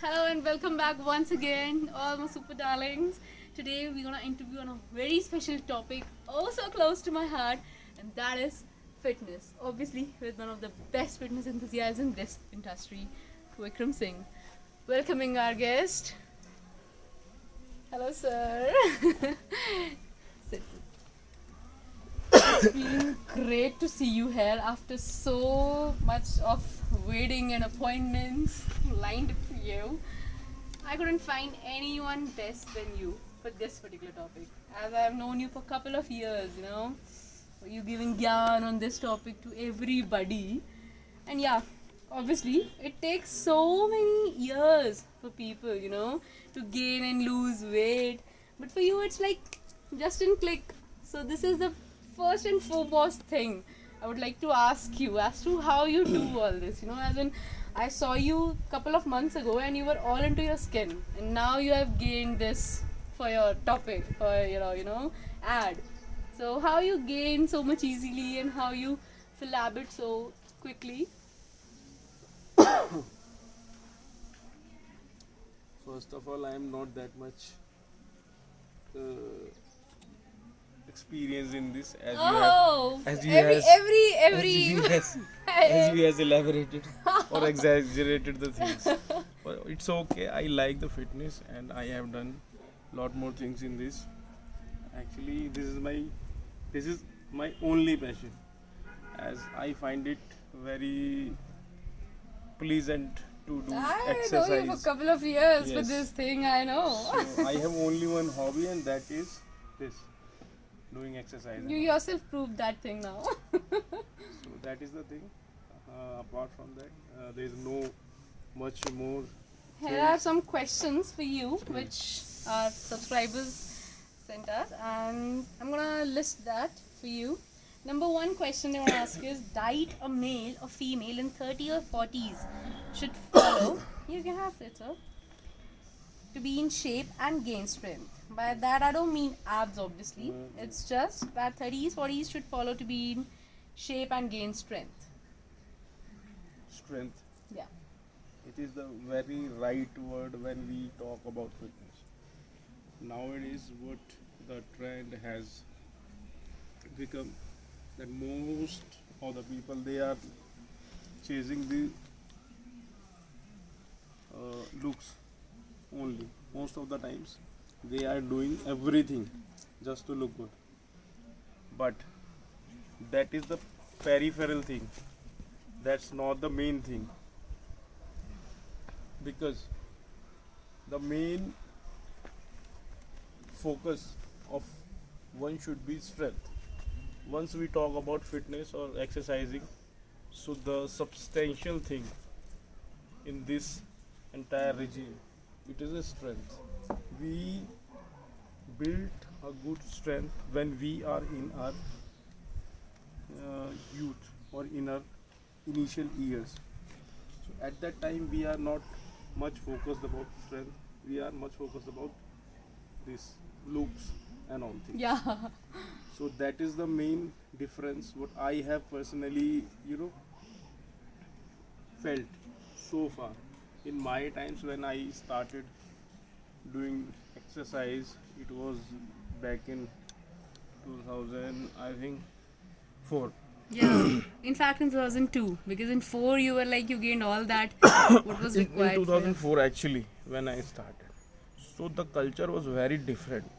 Hello and welcome back once again, all my super darlings. Today we're gonna interview on a very special topic, oh so close to my heart, and that is fitness. Obviously, with one of the best fitness enthusiasts in this industry, Vikram Singh. Welcoming our guest. Hello, sir. Sit. It's been great to see you here after so much of waiting and appointments lined up for you. I couldn't find anyone best than you for this particular topic, as I have known you for a couple of years, you giving gyan on this topic to everybody. And yeah, obviously, it takes so many years for people, to gain and lose weight. But for you, it's like just in click. So this is the first and foremost thing I would like to ask you as to how you do all this. As in, I saw you a couple of months ago and you were all into your skin, and now you have gained this for your topic, for your ad. So how you gain so much easily and how you fill habit so quickly? First of all, I am not that much uh, experienced in this Oh, as you every has every as you has elaborated or exaggerated the things. But it's okay. I like the fitness and I have done lot more things in this. Actually, this is my only passion, as I find it very pleasant to do I know you for a exercise. couple of years for Yes. this thing. I know. So I have only one hobby, and that is this, doing exercise. You yourself proved that thing now. So that is the thing. Apart from that, there is no much more. Here are some questions for you, which our subscribers sent us, and I'm gonna list that for you. Number one question they want to ask is: diet a male or female in 30 or 40s should follow? You can have it, sir. To be in shape and gain strength. By that, I don't mean abs, obviously. It's just that 30s, 40s should follow to be in shape and gain strength. Strength. Yeah. It is the very right word when we talk about fitness. Nowadays, what the trend has become, that most of the people, they are chasing the looks only. Most of the times, they are doing everything just to look good. But that is the peripheral thing. That's not the main thing, because the main focus of one should be strength. Once we talk about fitness or exercising, so the substantial thing in this entire regime, it is a strength. We build a good strength when we are in our youth or in our initial years. So at that time, we are not much focused about strength. We are much focused about this looks and all things. Yeah. So that is the main difference. What I have personally, felt so far in my times when I started doing exercise. It was back in 2000, I think, 4. Yeah. In fact, in 2002, because in 4 you were like you gained all that what was In required. for you. 2004 actually, when I started. So the culture was very different.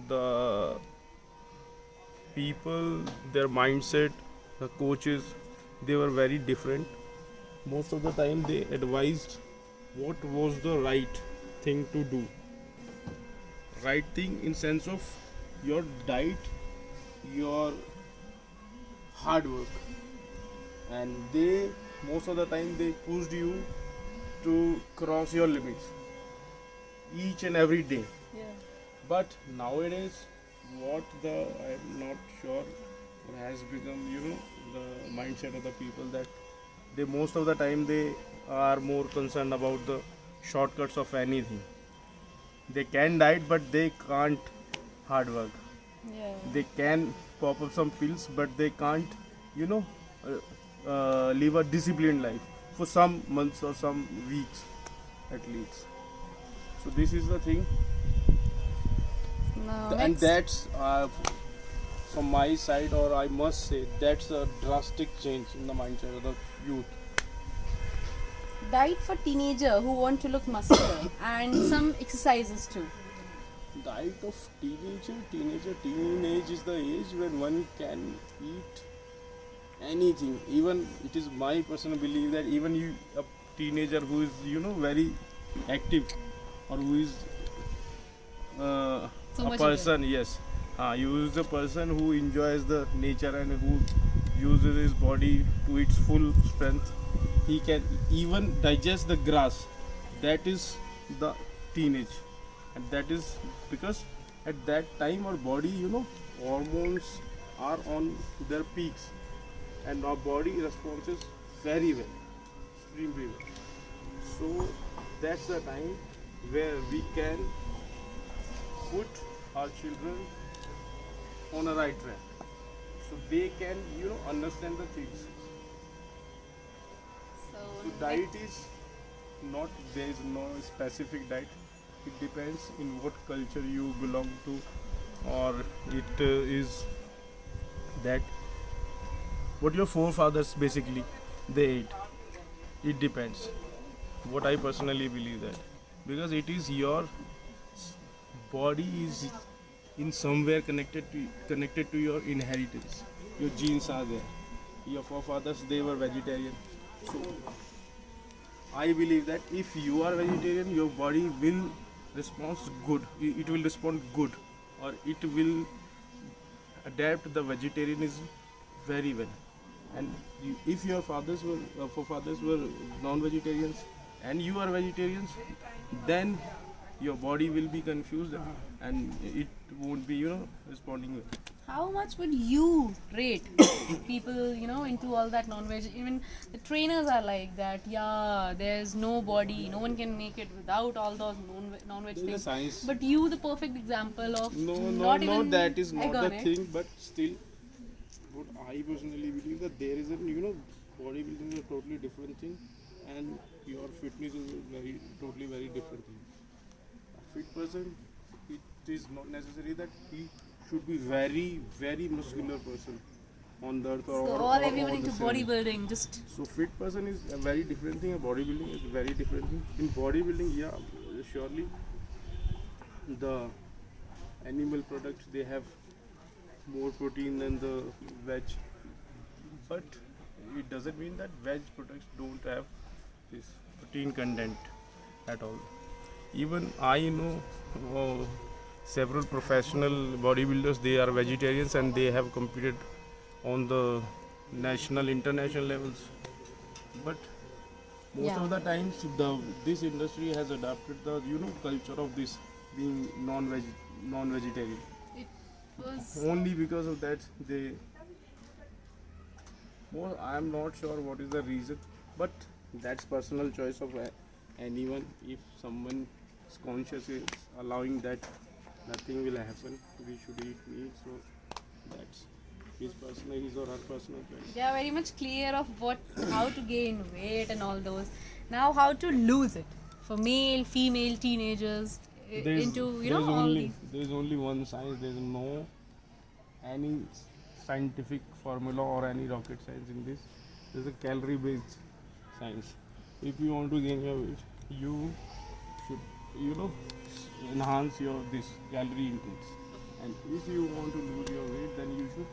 The people, their mindset, the coaches, they were very different. Most of the time they advised what was the right thing to do. Right thing in sense of your diet, your hard work. And they, most of the time, they pushed you to cross your limits each and every day. Yeah. But nowadays, I'm not sure what has become, the mindset of the people, that they, most of the time, they are more concerned about the shortcuts of anything. They can diet, but they can't hard work. Yeah. They can pop up some pills, but they can't, live a disciplined life for some months or some weeks at least. So this is the thing, Now and next. that's from my side, or I must say that's a drastic change in the mindset of the youth. Diet for teenager who want to look muscular and some exercises too. Diet of teenage is the age when one can eat anything. Even it is my personal belief that even you, a teenager who is very active, or who is So a much person, yes, you is a person who enjoys the nature and who uses his body to its full strength. He can even digest the grass. That is the teenage, and that is because at that time our body, hormones are on their peaks, and our body responds very well, extremely well. So that's the time where we can put our children on a right track, so they can understand the things. So diet is not, there is no specific diet. It depends in what culture you belong to, or it is that what your forefathers basically they ate. It depends. What I personally believe that, because it is your body is in somewhere connected to your inheritance. Your genes are there. Your forefathers, they were vegetarian. So I believe that if you are vegetarian, your body will respond good. It will respond good, or it will adapt the vegetarianism very well. And if your forefathers were non-vegetarians and you are vegetarians, then your body will be confused and it won't be responding well. How much would you rate people, into all that non-veg? Even the trainers are like that. Yeah, there's no body. No one can make it without all those non-veg There is a things. science. But you, the perfect example of No, not even that is not egg the on it. thing. But still, what I personally believe that there is a bodybuilding is a totally different thing, and your fitness is a totally very different thing. A fit person, it is not necessary that he should be very muscular person on the earth, So or all or everyone into the sun. bodybuilding, just So fit person is a very different thing. A bodybuilding is a very different thing. In bodybuilding, yeah, surely the animal products, they have more protein than the veg, but it doesn't mean that veg products don't have this protein content at all. Even I know several professional bodybuilders, they are vegetarians and they have competed on the national international levels. But most Yeah. of the times this industry has adapted the culture of this being non-vegetarian. it was. Only because of that they, well, I am not sure what is the reason, but that's personal choice of anyone. If someone is conscious is allowing that nothing will happen, we should eat meat. So that's his or her personal choice. They are very much clear of how to gain weight and all those. Now, how to lose it for male, female, teenagers into all these. There's only one science. There's no any scientific formula or any rocket science in this. There's a calorie based science. If you want to gain your weight, you should enhance your this calorie intake. And if you want to lose your weight, then you should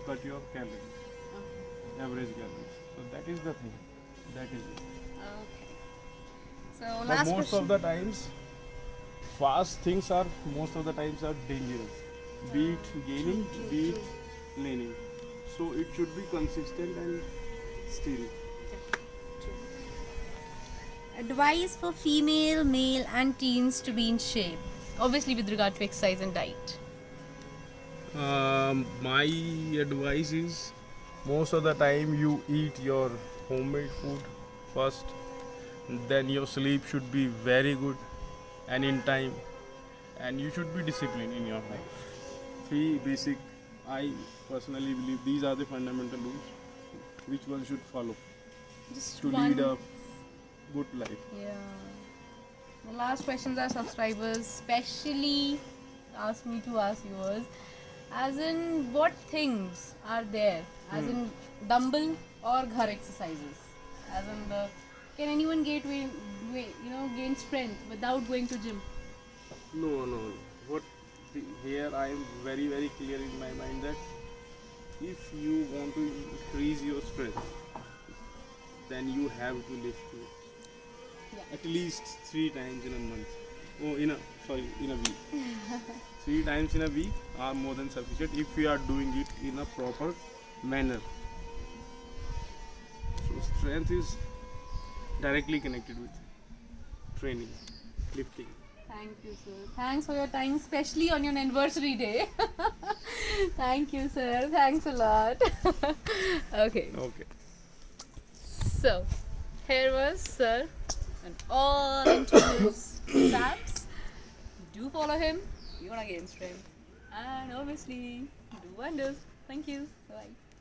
cut your calories, average calories. So that is the thing. That is it. Okay. So But last most question. of the times, fast things are most of the times are dangerous. Be it gaining, be it leaning. So it should be consistent and steady. Advice for female, male, and teens to be in shape. Obviously, with regard to exercise and diet. My advice is, most of the time you eat your homemade food first, then your sleep should be very good and in time, and you should be disciplined in your life. Three basic, I personally believe these are the fundamental rules which one should follow Just to one. lead a good life. Yeah. The last questions our subscribers specially asked me to ask yours. As in, what things are there? As in, dumbbell or ghar exercises? As in, can anyone gain strength without going to gym? No, no. What here I am very very clear in my mind that if you want to increase your strength, then you have to lift weights Yeah. at least 3 times in a month. Oh, in a week. 3 times in a week are more than sufficient if you are doing it in a proper manner. So strength is directly connected with training, lifting. Thank you, sir. Thanks for your time, especially on your anniversary day. Thank you, sir. Thanks a lot. Okay. Okay. So, here was Sir and all into his abs. Do follow him. You're gonna gain strength. And obviously, do wonders. Thank you. Bye.